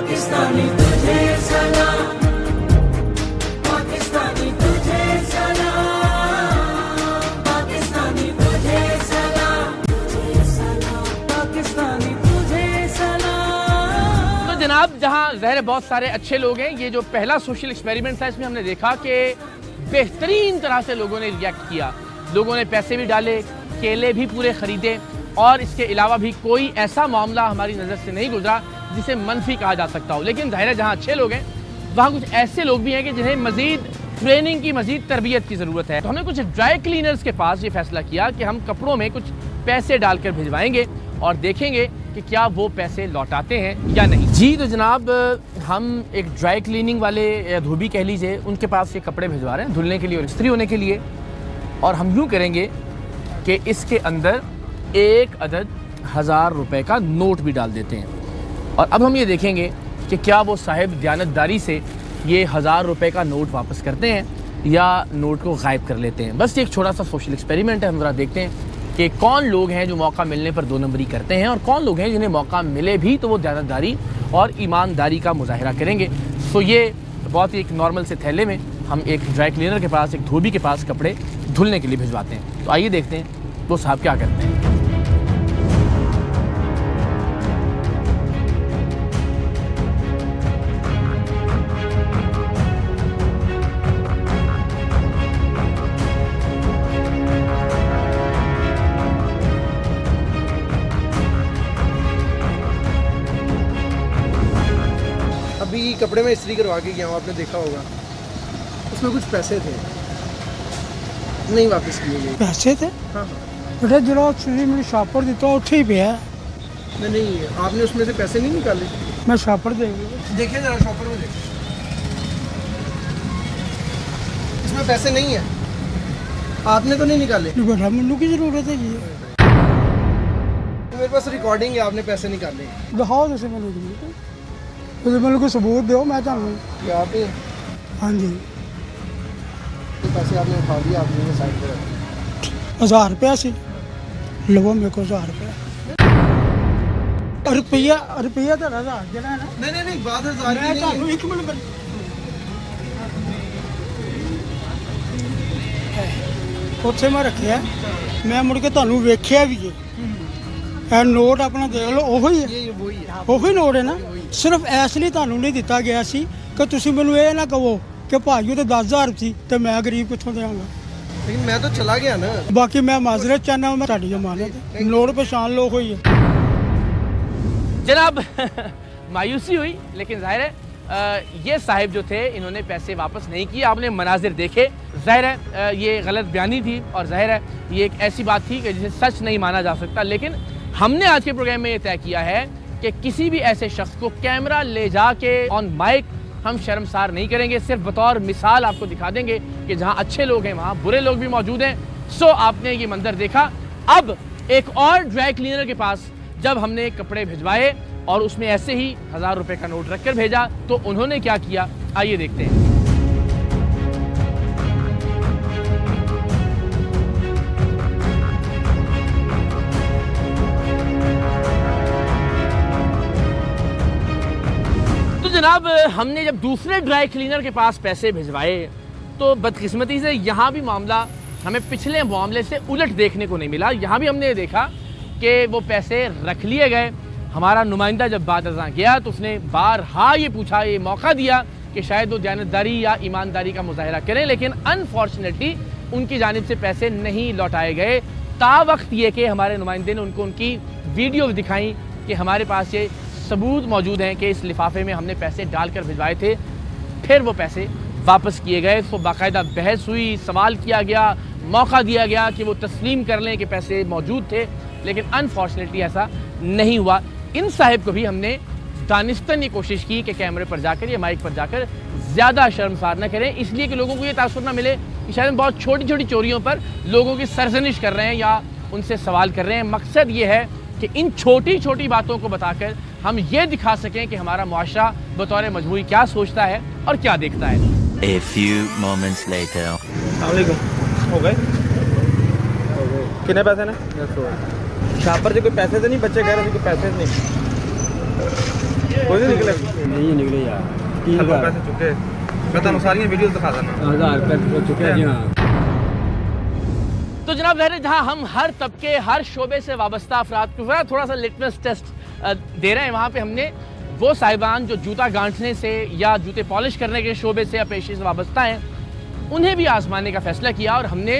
पाकिस्तानी तुझे सलाम, पाकिस्तानी तुझे सलाम, पाकिस्तानी तुझे सलाम, पाकिस्तानी तुझे सलाम। तो जनाब, जहां ज़ाहिर बहुत सारे अच्छे लोग हैं, ये जो पहला सोशल एक्सपेरिमेंट था इसमें हमने देखा कि बेहतरीन तरह से लोगों ने रिएक्ट किया। लोगों ने पैसे भी डाले, केले भी पूरे खरीदे और इसके अलावा भी कोई ऐसा मामला हमारी नज़र से नहीं गुजरा जिसे मनफी कहा जा सकता हो। लेकिन ज़ाहिर है जहाँ अच्छे लोग हैं वहाँ कुछ ऐसे लोग भी हैं कि जिन्हें मज़ीद ट्रेनिंग की, मज़ीद तरबियत की ज़रूरत है। तो हमने कुछ ड्राई क्लीनर्स के पास ये फैसला किया कि हम कपड़ों में कुछ पैसे डालकर भिजवाएंगे और देखेंगे कि क्या वो पैसे लौटाते हैं या नहीं। जी तो जनाब, हम एक ड्राई क्लीनिंग वाले या धोबी कह लीजिए, उनके पास ये कपड़े भिजवा रहे हैं धुलने के लिए और इस्त्री होने के लिए। और हम यूँ करेंगे कि इसके अंदर एक अदद 1000 रुपये का नोट भी डाल देते हैं और अब हम ये देखेंगे कि क्या वो साहिब दयानतदारी से ये 1000 रुपये का नोट वापस करते हैं या नोट को गायब कर लेते हैं। बस ये एक छोटा सा सोशल एक्सपेरिमेंट है। हम ज़रा देखते हैं कि कौन लोग हैं जो मौका मिलने पर 2 नंबरी करते हैं और कौन लोग हैं जिन्हें मौका मिले भी तो वो दयानतदारी और ईमानदारी का मुजाहिरा करेंगे। तो ये बहुत ही एक नॉर्मल से थैले में हम एक ड्राई क्लीनर के पास, एक धोबी के पास कपड़े धुलने के लिए भिजवाते हैं। तो आइए देखते हैं वो साहब क्या करते हैं। अभी कपड़े में इस्त्री करवा के गया हूँ, आपने देखा होगा, उसमें कुछ पैसे थे, नहीं वापस किए गए। पैसे थे? हाँ बेटा जरा मेरी शापर दिता उठे ही पे है। नहीं, आपने उसमें से पैसे नहीं निकाले? मैं शापर देंगे। देखिए जरा शॉपर में देखिए, इसमें पैसे नहीं है, आपने तो नहीं निकाले? बेटा मैनू की जरूरत है जी, मेरे पास रिकॉर्डिंग है, आपने पैसे निकाले। दिखाओ जैसे मैंने मैंने कोई सबूत दो, मैं चाहूँ। आप ही? हाँ जी। पैसे आपने उठा दिए, आपने साइड पर रख 1000 रुपया सी लवो मेरे को 1000 रुपया। रुपया रुपया तो 1000 जरा है ना? नहीं, बात 1000 की नहीं है। एक मिनट ਉੱਥੇ मैं रखिया, मैं मुड़ के ਤੁਹਾਨੂੰ ਵੇਖਿਆ भी है नोट अपना देख लो, ਉਹੀ है, ਉਹੀ नोट है ना। सिर्फ इसलिए ਤੁਹਾਨੂੰ नहीं दिता गया सी कि ਤੁਸੀਂ ਮੈਨੂੰ ਇਹ ਨਾ ਕਹੋ कि भाई तो 10,000 सी तो मैं गरीब कितों देंगा। लेकिन मैं तो चला गया ना। बाकी मैं माजरत चाहना हूँ, मैं साड़ी जमानत नोट पहचान लो हुई है। जनाब मायूसी हुई, लेकिन जाहिर है ये साहिब जो थे इन्होंने पैसे वापस नहीं किए। आपने मनाजिर देखे, जाहिर है ये गलत बयानी थी और जाहिर है ये एक ऐसी बात थी कि जिसे सच नहीं माना जा सकता। लेकिन हमने आज के प्रोग्राम में ये तय किया है कि किसी भी ऐसे शख्स को कैमरा ले जाके ऑन माइक हम शर्मसार नहीं करेंगे। सिर्फ बतौर मिसाल आपको दिखा देंगे कि जहाँ अच्छे लोग हैं वहाँ बुरे लोग भी मौजूद हैं। सो आपने ये मंजर देखा। अब एक और ड्राई क्लीनर के पास जब हमने कपड़े भिजवाए और उसमें ऐसे ही 1000 रुपये का नोट रखकर भेजा तो उन्होंने क्या किया, आइए देखते हैं। जनाब, हमने जब दूसरे ड्राई क्लीनर के पास पैसे भिजवाए तो बदकिस्मती से यहाँ भी मामला हमें पिछले मामले से उलट देखने को नहीं मिला। यहाँ भी हमने देखा कि वो पैसे रख लिए गए। हमारा नुमाइंदा जब बादशाह गया तो उसने बारहा ये पूछा, ये मौका दिया कि शायद वो दयानतदारी या ईमानदारी का मुजाहिरा करें, लेकिन अनफॉर्चुनेटली उनकी जानिब से पैसे नहीं लौटाए गए। तावक्त ये कि हमारे नुमाइंदे ने उनको उनकी वीडियो दिखाई कि हमारे पास ये सबूत मौजूद हैं कि इस लिफाफे में हमने पैसे डालकर भिजवाए थे। फिर वो पैसे वापस किए गए। तो बाकायदा बहस हुई, सवाल किया गया, मौका दिया गया कि वो तस्लीम कर लें कि पैसे मौजूद थे, लेकिन अनफॉर्चुनेटली ऐसा नहीं हुआ। इन साहिब को भी हमने दानिस्तन ये कोशिश की कि कैमरे पर जाकर या माइक पर जाकर ज़्यादा शर्मसार न करें, इसलिए कि लोगों को ये तासुर ना मिले कि शायद हम बहुत छोटी छोटी चोरियों पर लोगों की सरजनिश कर रहे हैं या उनसे सवाल कर रहे हैं। मकसद ये है कि इन छोटी छोटी बातों को बताकर हम ये दिखा सकें कि हमारा मुआशरा बतौर मजमूई क्या सोचता है और क्या देखता है। A few moments later. हो गए कितने पैसे ने? शॉप पर जो कोई पैसे तो नहीं, बच्चे कह रहे थे कि पैसे नहीं, कोई नहीं निकले। नहीं निकले यार। थल्लों पैसे चुके मैं तुहानू सारियां वीडियोस दिखा देना। 1000 रुपए चुके जी हाँ। तो जनाब ज़ाहिर है जहां हम हर तबके हर शोबे से वाबस्ता अफराद को थोड़ा सा लिटमस टेस्ट दे रहे हैं, वहाँ पे हमने वो साहिबान जो जूता गांठने से या जूते पॉलिश करने के शोबे से या पेशे से वाबस्ता हैं उन्हें भी आजमाने का फैसला किया और हमने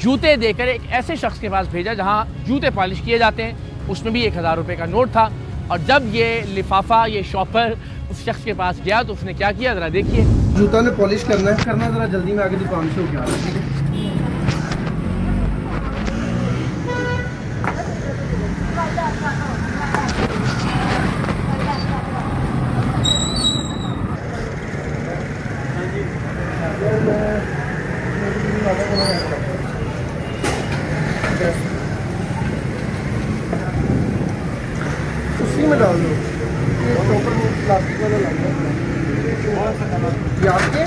जूते देकर एक ऐसे शख्स के पास भेजा जहाँ जूते पॉलिश किए जाते हैं। उसमें भी 1000 रुपये का नोट था और जब ये लिफाफा ये शॉपर उस शख्स के पास गया तो उसने क्या किया ज़रा देखिए। जूता ने पॉलिश करना है ज़रा जल्दी में आगे दुकान से होके आ रहा है, ठीक है। उसी में डाल दो, ऊपर प्लास्टिक वाला लगना ये आपके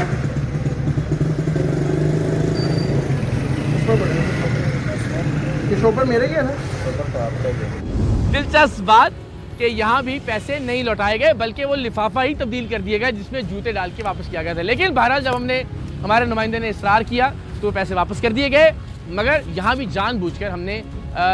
ये शॉपर मेरे ही है ना। दिलचस्प बात कि यहाँ भी पैसे नहीं लौटाए गए बल्कि वो लिफाफा ही तब्दील कर दिया गया जिसमें जूते डाल के वापस किया गया था। लेकिन बहरहाल जब हमने हमारे नुमाइंदे ने इसरार किया तो वो पैसे वापस कर दिए गए। मगर यहाँ भी जानबूझकर हमने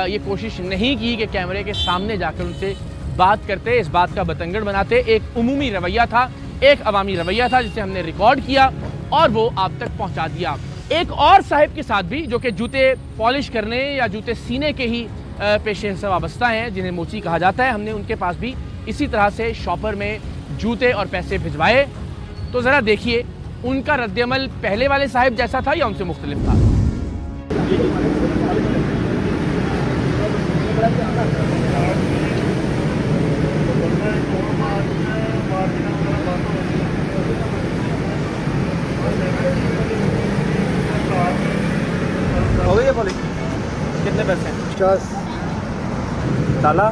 ये कोशिश नहीं की कि कैमरे के सामने जाकर उनसे बात करते, इस बात का बतंगड़ बनाते। एक उमूमी रवैया था, एक अवामी रवैया था जिसे हमने रिकॉर्ड किया और वो आप तक पहुँचा दिया। एक और साहिब के साथ भी जो कि जूते पॉलिश करने या जूते सीने के ही पेशे से वाबस्ता हैं जिन्हें मोची कहा जाता है, हमने उनके पास भी इसी तरह से शॉपर में जूते और पैसे भिजवाए। तो ज़रा देखिए उनका रद्दअमल पहले वाले साहिब जैसा था या उनसे मुख्तलिफ था। हो गई है पॉलिश? कितने पैसे हैं? 50 डाला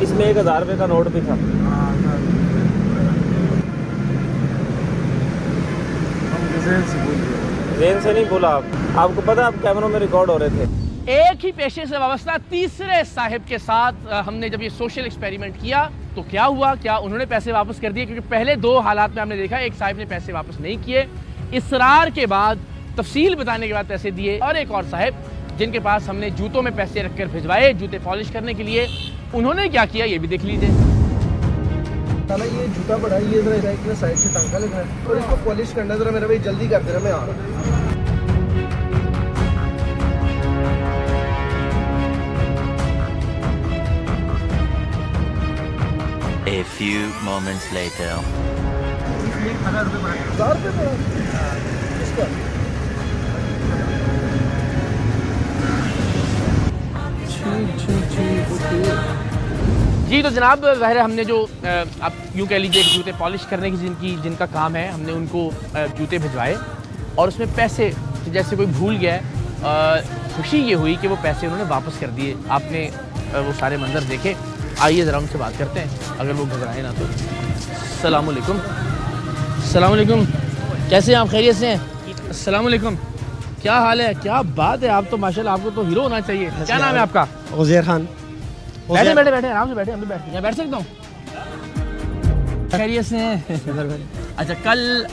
इसमें 1000 रुपये का नोट भी था। जेन से नहीं बोला आपको पता है आप कैमरों में रिकॉर्ड हो रहे थे। एक ही पेशे से वाबस्ता तीसरे साहिब के साथ हमने जब ये सोशल एक्सपेरिमेंट किया तो क्या हुआ, क्या उन्होंने पैसे वापस कर दिए? क्योंकि पहले दो हालात में हमने देखा एक साहिब ने पैसे वापस नहीं किए, इसरार के बाद तफसील बताने के बाद पैसे दिए, और एक और साहिब जिनके पास हमने जूतों में पैसे रखकर भिजवाए जूते पॉलिश करने के लिए, उन्होंने क्या किया ये भी देख लीजिए। ताला ये जूता पड़ा है, ये जरा इतना साइड से टांका लगा है और इसको पॉलिश करना है। जरा मेरा भाई जल्दी कर देना, मैं आ रहा हूँ। A few moments later. 1000 रुपये पड़ा इसका। जी तो जनाब ज़ाहिर है हमने जो आप यूँ कह लीजिए जूते पॉलिश करने की जिनका काम है, हमने उनको जूते भिजवाए और उसमें पैसे जैसे कोई भूल गया है। खुशी ये हुई कि वो पैसे उन्होंने वापस कर दिए। आपने वो सारे मंजर देखे, आइए ज़रा उनसे बात करते हैं अगर वो घबराए ना तो। अस्सलाम वालेकुम। अस्सलाम वालेकुम, कैसे हैं आप? खैरियत से हैं? अस्सलाम वालेकुम, क्या हाल है? क्या बात है, आप तो माशाल्लाह आपको तो हीरो होना चाहिए। क्या नाम है आपका? उज़ैर खान। बैठे बैठे बैठे आराम से बैठे, हम बैठ यहाँ बैठ सकता हूँ? खैरियत से हैं? अच्छा, कल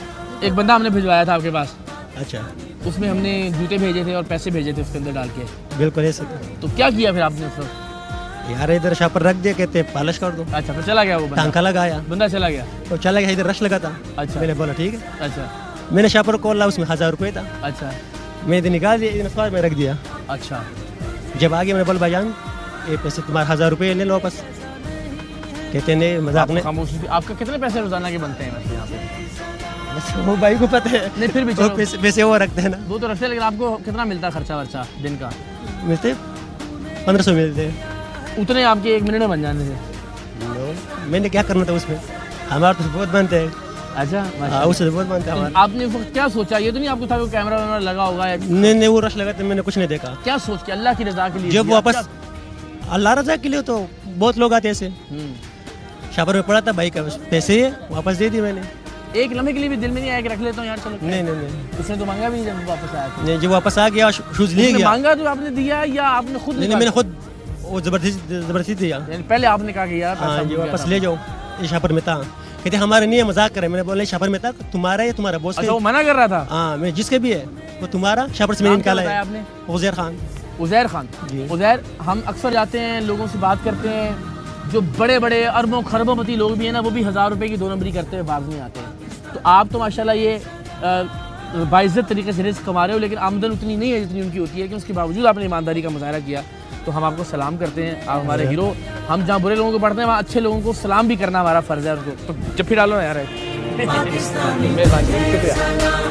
एक बंदा हमने भिजवाया था आपके पास। अच्छा, उसमें हमने जूते भेजे थे और पैसे भेजे थे उसके अंदर डाल के। बिल्कुल ऐसे। तो क्या किया फिर आपने उस वक्त? यार इधर शापर रख दिया, कहते पॉलिश कर दो। अच्छा, फिर चला गया वो बंदा? टांका लगाया, बंदा चला गया। तो चला गया, इधर रश लगा था। अच्छा, मैंने बोला ठीक है। अच्छा, मैंने शापर कॉल ला, उसमें 1000 रुपये था। अच्छा, मैंने इधर निकाल दिया, में रख दिया। अच्छा, जब आगे मैंने बोला भाईजान ये पैसे तुम्हारे 1000 रुपये ले लो वापस। कहते नहीं मजाक ने। खामोशी। आपका कितने पैसे रोजाना के बनते हैं वैसे यहाँ पे? वो भाई को पता है। नहीं फिर भी वो पैसे वो रखते हैं ना। वो तो रखते हैं, लेकिन आपको कितना मिलता है खर्चा वर्चा दिन का? मिलते 1500 मिलते। उतने आपके 1 मिनट में बन जाने थे? मैंने क्या करना था उसमें, हमारे तो बहुत बनते हैं। अच्छा, उससे बहुत बनते हैं हमारे। आपने क्या सोचा? ये तो नहीं आपको था कि कैमरा वैमरा लगा होगा? नहीं, वो रश लगा था, मैंने कुछ नहीं देखा। क्या सोच के? अल्लाह की रजा के लिए जब वापस अल्लाह रजा के लिए तो बहुत लोग आते ऐसे। शापर में पड़ा था भाई का पैसे वापस दे दिए मैंने। एक लम्हे के लिए भी दिल में नहीं आया कि रख लेता हूँ यार चलो? नहीं, उसने तो मांगा भी जब वापस आया? नहीं, जब वापस आ गया शूज ले गया। मांगा तो आपने दिया या आपने खुद? नहीं, मैंने खुद वो जबरदस्ती दिया। पहले आपने कहा कि यार हाँ, ये वापस ले जाओ, ये शापर में था। कहते हमारे नहीं है, मजाक कर रहे हैं। मैंने बोला शापर में था तुम्हारा है या तुम्हारा बॉस अच्छा, वो मना कर रहा था। हाँ, मैं जिसके भी है वो तुम्हारा, शापर से मैंने नाम क्या निकाला बताया है। आपने? उज़ैर खान। उज़ैर खान। जी। उज़ैर, हम अक्सर जाते हैं, लोगों से बात करते हैं, जो बड़े बड़े अरबों खरबोपति लोग भी हैं ना, वो भी 1000 रुपए की 2 नंबरी करते हुए भाग नहीं आते हैं। तो आप तो माशाल्लाह ये बाइज्जत तरीके से रिस्क कमा रहे हो, लेकिन आमदन उतनी नहीं है जितनी उनकी होती है, कि उसके बावजूद आपने ईमानदारी का मुजाहरा किया, तो हम आपको सलाम करते हैं। आप हमारे हीरो। हम जहाँ बुरे लोगों को पढ़ते हैं वहाँ अच्छे लोगों को सलाम भी करना हमारा फ़र्ज़ है उनको। तो जब फिर डालो ना यार। पाकिस्तानी मेहरबानी, शुक्रिया।